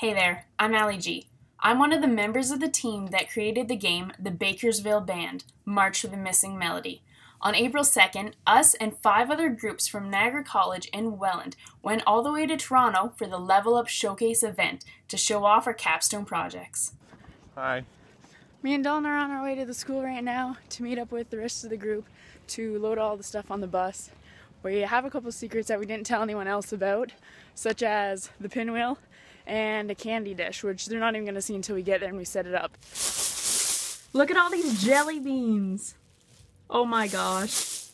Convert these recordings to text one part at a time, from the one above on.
Hey there, I'm Allie G. I'm one of the members of the team that created the game The Bakersville Band, March for the Missing Melody. On April 2nd, us and 5 other groups from Niagara College in Welland went all the way to Toronto for the Level Up Showcase event to show off our capstone projects. Hi. Me and Dylan are on our way to the school right now to meet up with the rest of the group to load all the stuff on the bus. We have a couple secrets that we didn't tell anyone else about, such as the pinwheel and a candy dish, which they're not even going to see until we get there and we set it up. Look at all these jelly beans! Oh my gosh.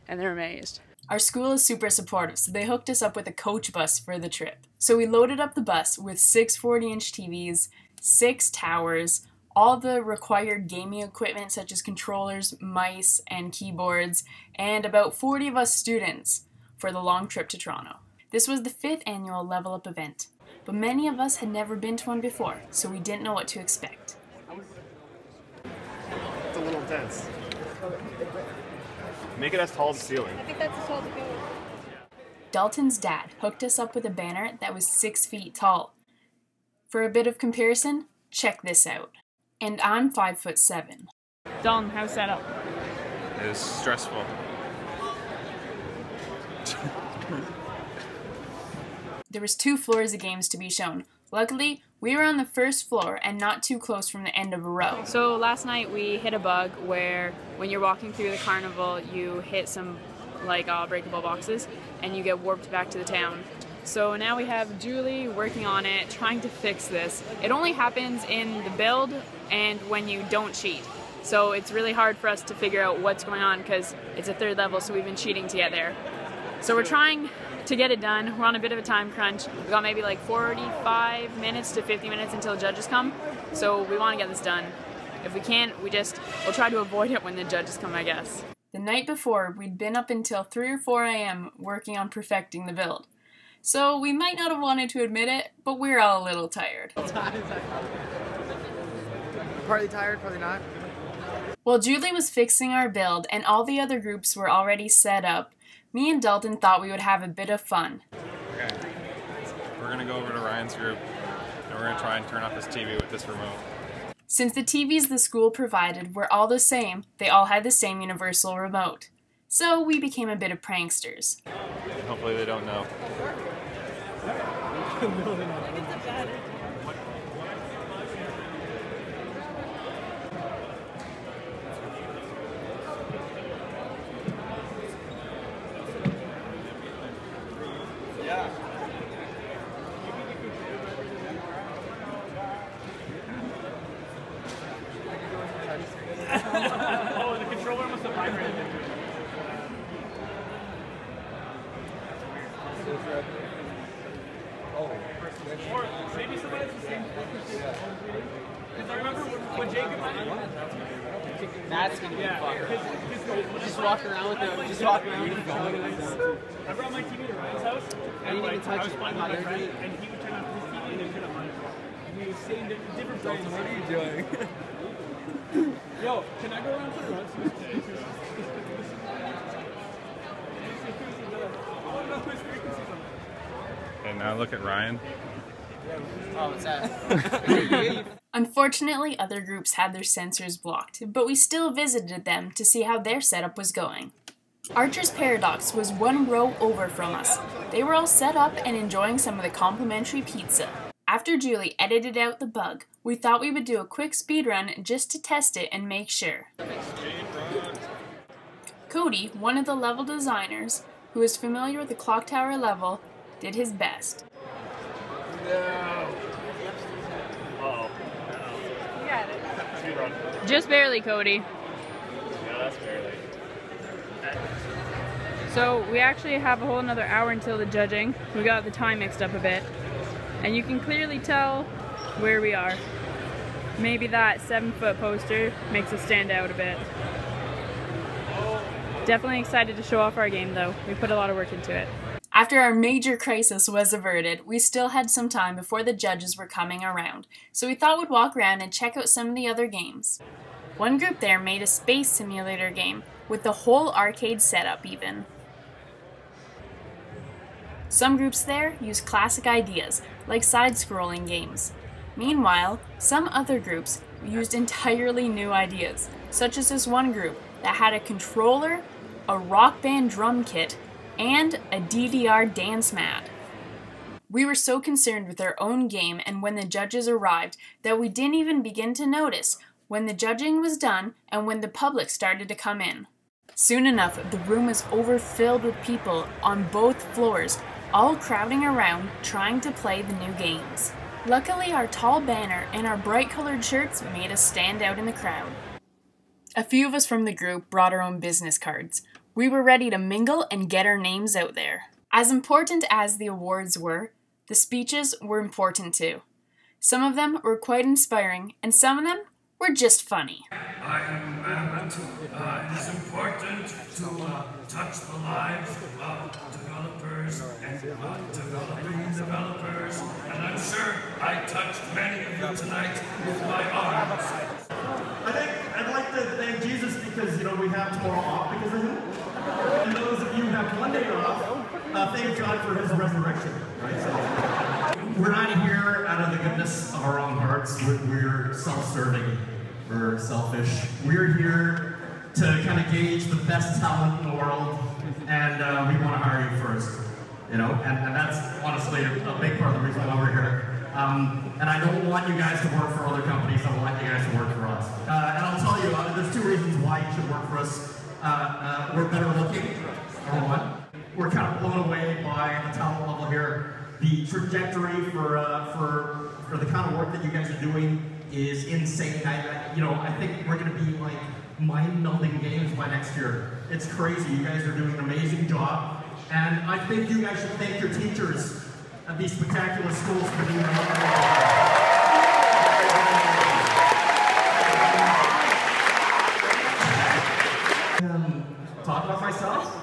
And they're amazed. Our school is super supportive, so they hooked us up with a coach bus for the trip. So we loaded up the bus with 6 40-inch TVs, 6 towers, all the required gaming equipment such as controllers, mice, and keyboards, and about 40 of us students for the long trip to Toronto. This was the 5th annual Level Up event, but many of us had never been to one before, so we didn't know what to expect. It's a little intense. Make it as tall as the ceiling. I think that's as tall as it goes. Dalton's dad hooked us up with a banner that was 6 feet tall. For a bit of comparison, check this out. And I'm 5'7". Dalton, how's that up? It was stressful. There was 2 floors of games to be shown. Luckily, we were on the first floor and not too close from the end of a row. So last night we hit a bug where when you're walking through the carnival, you hit some breakable boxes and you get warped back to the town. So now we have Julie working on it, trying to fix this. It only happens in the build and when you don't cheat. So it's really hard for us to figure out what's going on because it's a 3rd level, so we've been cheating to get there. So we're trying to get it done. We're on a bit of a time crunch. We got maybe 45 minutes to 50 minutes until judges come. So we want to get this done. If we can't, we'll try to avoid it when the judges come, I guess. The night before, we'd been up until 3 or 4 a.m. working on perfecting the build. So we might not have wanted to admit it, but we're all a little tired. Partly tired, partly not. While Julie was fixing our build and all the other groups were already set up, me and Dalton thought we would have a bit of fun. Okay. We're going to go over to Ryan's group and we're going to try and turn off this TV with this remote. Since the TVs the school provided were all the same, they all had the same universal remote. So we became a bit of pranksters. Hopefully they don't know. Oh, the controller must have vibrated. Or maybe somebody has the same frequency. Because I remember when Jacob... That's gonna be fun. Just walk around with it. Just walk around with the phone. I brought my TV to Ryan's house, and didn't even touch I was it. playing with my friend, and he would turn on his TV and then turn on mine. And we were saying different things. What are you doing? Yo, can I go around for the run? And now look at Ryan. Oh, what's that? Unfortunately, other groups had their sensors blocked, but we still visited them to see how their setup was going. Archer's Paradox was 1 row over from us. They were all set up and enjoying some of the complimentary pizza. After Julie edited out the bug, we thought we would do a quick speed run just to test it and make sure. Cody, one of the level designers, who is familiar with the clock tower level, did his best. Just barely, Cody. Yeah, that's barely. So we actually have a whole another hour until the judging. We got the time mixed up a bit. And you can clearly tell where we are. Maybe that 7-foot poster makes us stand out a bit. Definitely excited to show off our game though. We put a lot of work into it. After our major crisis was averted, we still had some time before the judges were coming around, so we thought we'd walk around and check out some of the other games. One group there made a space simulator game, with the whole arcade setup even. Some groups there used classic ideas, like side-scrolling games. Meanwhile, some other groups used entirely new ideas, such as this one group that had a controller, a rock band drum kit, and a DDR dance mat. We were so concerned with our own game and when the judges arrived that we didn't even begin to notice when the judging was done and when the public started to come in. Soon enough, the room was overfilled with people on both floors, all crowding around trying to play the new games. Luckily, our tall banner and our bright-colored shirts made us stand out in the crowd. A few of us from the group brought our own business cards. We were ready to mingle and get our names out there. As important as the awards were, the speeches were important too. Some of them were quite inspiring, and some of them were just funny. It's important to touch the lives of developers and developing developers, and I'm sure I touched many of you tonight with my arms. I think I'd like to thank Jesus because, we have tomorrow off because of him. And those of you who have Monday off, thank God for his resurrection. Right? So, we're not here out of the goodness of our own hearts. We're self-serving. We're selfish. We're here to kind of gauge the best talent in the world, and we want to hire you first. And that's honestly a big part of the reason why we're here. And I don't want you guys to work for other companies. I want you guys to work for us. And I'll tell you, there's two reasons why you should work for us. We're better looking, number one. We're kind of blown away by the talent level here. The trajectory for the kind of work that you guys are doing is insane. I think we're going to be like mind-numbing games by next year. It's crazy. You guys are doing an amazing job. And I think you guys should thank your teachers at these spectacular schools for doing their work. Talk about myself?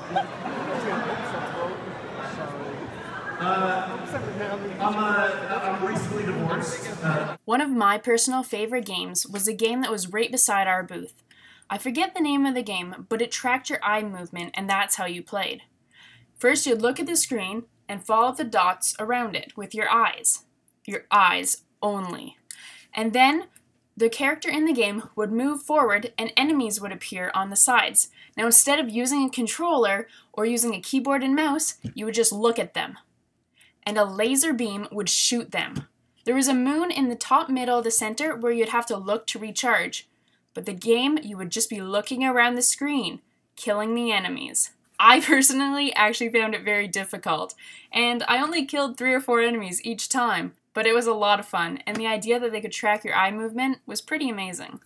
I'm recently divorced. One of my personal favorite games was a game that was right beside our booth. I forget the name of the game, but it tracked your eye movement and that's how you played. First, you'd look at the screen and follow the dots around it with your eyes. Your eyes only. And then, the character in the game would move forward and enemies would appear on the sides. Now, instead of using a controller or using a keyboard and mouse, you would just look at them. And a laser beam would shoot them. There was a moon in the top middle of the center where you'd have to look to recharge. But the game, you would just be looking around the screen, killing the enemies. I personally actually found it very difficult, and I only killed 3 or 4 enemies each time, but it was a lot of fun, and the idea that they could track your eye movement was pretty amazing.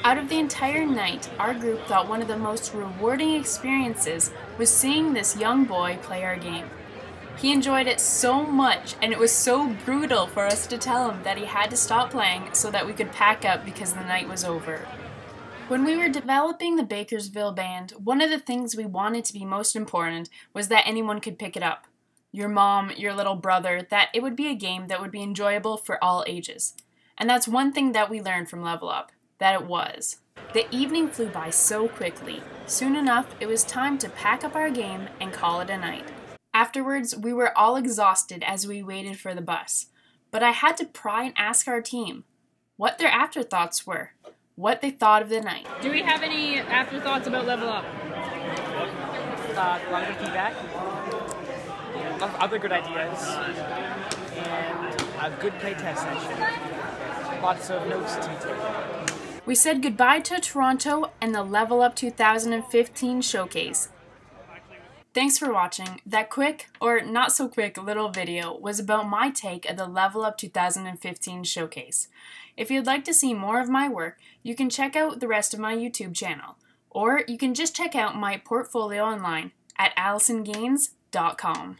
Out of the entire night, our group thought one of the most rewarding experiences was seeing this young boy play our game. He enjoyed it so much, and it was so brutal for us to tell him that he had to stop playing so that we could pack up because the night was over. When we were developing the Bakersville band, one of the things we wanted to be most important was that anyone could pick it up. Your mom, your little brother, that it would be a game that would be enjoyable for all ages. And that's one thing that we learned from Level Up, that it was. The evening flew by so quickly. Soon enough, it was time to pack up our game and call it a night. Afterwards, we were all exhausted as we waited for the bus. But I had to pry and ask our team what their afterthoughts were. What they thought of the night. Do we have any afterthoughts about Level Up? A lot of good feedback, a lot of other good ideas, and a good playtest session. Lots of notes to be taken. We said goodbye to Toronto and the Level Up 2015 showcase. Thanks for watching. That quick, or not so quick, little video was about my take of the Level Up 2015 showcase. If you'd like to see more of my work, you can check out the rest of my YouTube channel, or you can just check out my portfolio online at alisongaines.com.